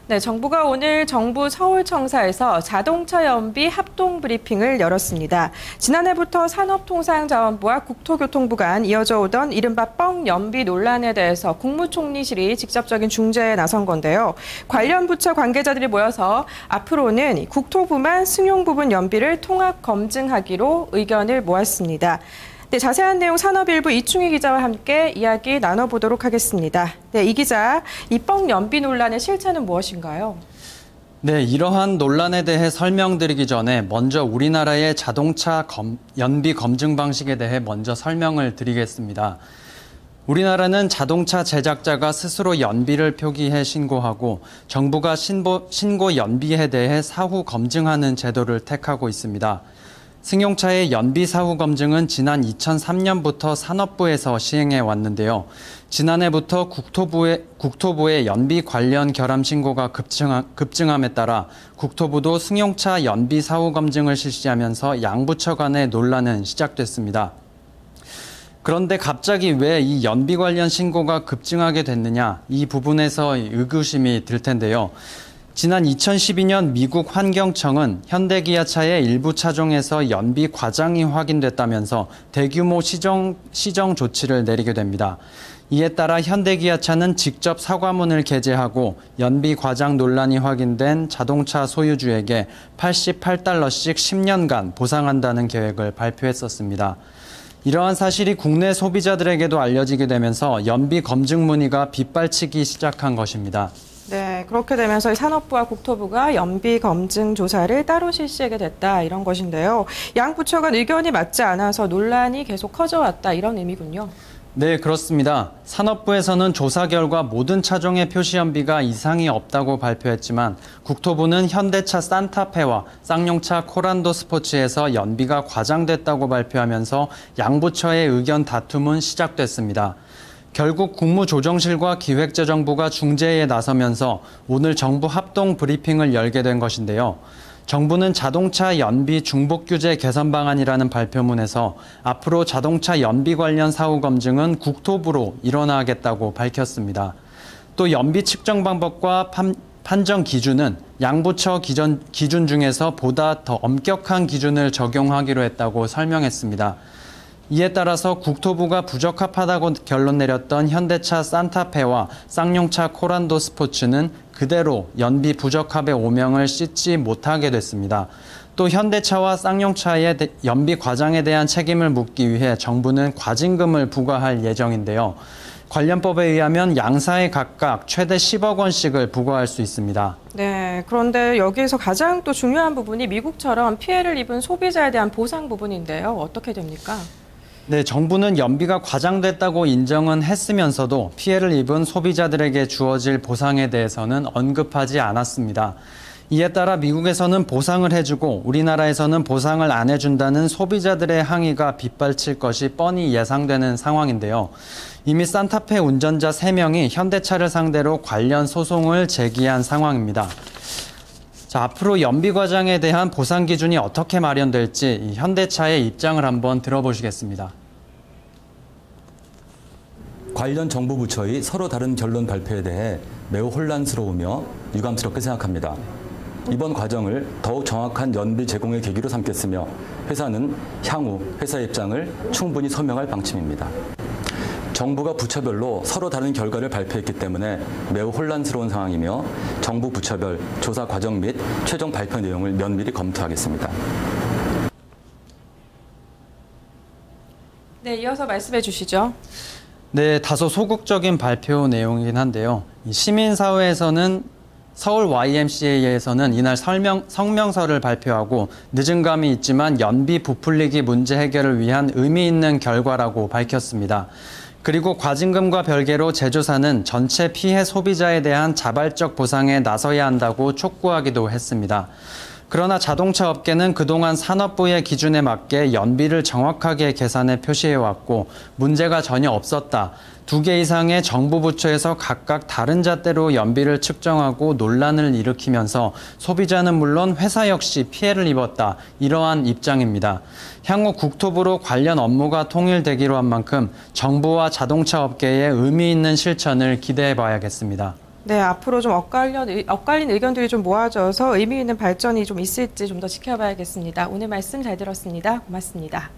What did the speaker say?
네, 정부가 오늘 정부 서울청사에서 자동차 연비 합동 브리핑을 열었습니다. 지난해부터 산업통상자원부와 국토교통부 간 이어져 오던 이른바 뻥 연비 논란에 대해서 국무총리실이 직접적인 중재에 나선 건데요. 관련 부처 관계자들이 모여서 앞으로는 국토부만 승용 부분 연비를 통합 검증하기로 의견을 모았습니다. 네, 자세한 내용 산업일부 이충희 기자와 함께 이야기 나눠보도록 하겠습니다. 네, 이 기자, 이 뻥 연비 논란의 실체는 무엇인가요? 네, 이러한 논란에 대해 설명드리기 전에 먼저 우리나라의 자동차 연비 검증 방식에 대해 먼저 설명을 드리겠습니다. 우리나라는 자동차 제작자가 스스로 연비를 표기해 신고하고 정부가 신고 연비에 대해 사후 검증하는 제도를 택하고 있습니다. 승용차의 연비 사후 검증은 지난 2003년부터 산업부에서 시행해 왔는데요. 지난해부터 국토부의 연비 관련 결함 신고가 급증함에 따라 국토부도 승용차 연비 사후 검증을 실시하면서 양부처 간의 논란은 시작됐습니다. 그런데 갑자기 왜 이 연비 관련 신고가 급증하게 됐느냐, 이 부분에서 의구심이 들 텐데요. 지난 2012년 미국 환경청은 현대기아차의 일부 차종에서 연비 과장이 확인됐다면서 대규모 시정 조치를 내리게 됩니다. 이에 따라 현대기아차는 직접 사과문을 게재하고 연비 과장 논란이 확인된 자동차 소유주에게 $88씩 10년간 보상한다는 계획을 발표했었습니다. 이러한 사실이 국내 소비자들에게도 알려지게 되면서 연비 검증 문의가 빗발치기 시작한 것입니다. 네, 그렇게 되면서 산업부와 국토부가 연비 검증 조사를 따로 실시하게 됐다, 이런 것인데요. 양 부처 간 의견이 맞지 않아서 논란이 계속 커져왔다, 이런 의미군요. 네, 그렇습니다. 산업부에서는 조사 결과 모든 차종의 표시 연비가 이상이 없다고 발표했지만 국토부는 현대차 산타페와 쌍용차 코란도 스포츠에서 연비가 과장됐다고 발표하면서 양 부처의 의견 다툼은 시작됐습니다. 결국 국무조정실과 기획재정부가 중재에 나서면서 오늘 정부 합동 브리핑을 열게 된 것인데요. 정부는 자동차 연비 중복 규제 개선 방안이라는 발표문에서 앞으로 자동차 연비 관련 사후 검증은 국토부로 일어나겠다고 밝혔습니다. 또 연비 측정 방법과 판정 기준은 양부처 기준 중에서 보다 더 엄격한 기준을 적용하기로 했다고 설명했습니다. 이에 따라서 국토부가 부적합하다고 결론 내렸던 현대차 산타페와 쌍용차 코란도 스포츠는 그대로 연비 부적합의 오명을 씻지 못하게 됐습니다. 또 현대차와 쌍용차의 연비 과장에 대한 책임을 묻기 위해 정부는 과징금을 부과할 예정인데요. 관련법에 의하면 양사에 각각 최대 10억 원씩을 부과할 수 있습니다. 네, 그런데 여기에서 가장 또 중요한 부분이 미국처럼 피해를 입은 소비자에 대한 보상 부분인데요. 어떻게 됩니까? 네, 정부는 연비가 과장됐다고 인정은 했으면서도 피해를 입은 소비자들에게 주어질 보상에 대해서는 언급하지 않았습니다. 이에 따라 미국에서는 보상을 해주고 우리나라에서는 보상을 안 해준다는 소비자들의 항의가 빗발칠 것이 뻔히 예상되는 상황인데요. 이미 산타페 운전자 3명이 현대차를 상대로 관련 소송을 제기한 상황입니다. 자, 앞으로 연비 과장에 대한 보상 기준이 어떻게 마련될지 현대차의 입장을 한번 들어보시겠습니다. 관련 정부 부처의 서로 다른 결론 발표에 대해 매우 혼란스러우며 유감스럽게 생각합니다. 이번 과정을 더욱 정확한 연비 제공의 계기로 삼겠으며 회사는 향후 회사의 입장을 충분히 소명할 방침입니다. 정부가 부처별로 서로 다른 결과를 발표했기 때문에 매우 혼란스러운 상황이며 정부 부처별 조사 과정 및 최종 발표 내용을 면밀히 검토하겠습니다. 네, 이어서 말씀해 주시죠. 네, 다소 소극적인 발표 내용이긴 한데요. 시민사회에서는 서울 YMCA에서는 이날 성명서를 발표하고 늦은 감이 있지만 연비 부풀리기 문제 해결을 위한 의미 있는 결과라고 밝혔습니다. 그리고 과징금과 별개로 제조사는 전체 피해 소비자에 대한 자발적 보상에 나서야 한다고 촉구하기도 했습니다. 그러나 자동차 업계는 그동안 산업부의 기준에 맞게 연비를 정확하게 계산해 표시해왔고 문제가 전혀 없었다. 2개 이상의 정부 부처에서 각각 다른 잣대로 연비를 측정하고 논란을 일으키면서 소비자는 물론 회사 역시 피해를 입었다. 이러한 입장입니다. 향후 국토부로 관련 업무가 통일되기로 한 만큼 정부와 자동차 업계의 의미 있는 실천을 기대해 봐야겠습니다. 네, 앞으로 좀 엇갈린 의견들이 좀 모아져서 의미 있는 발전이 좀 있을지 좀 더 지켜봐야겠습니다. 오늘 말씀 잘 들었습니다. 고맙습니다.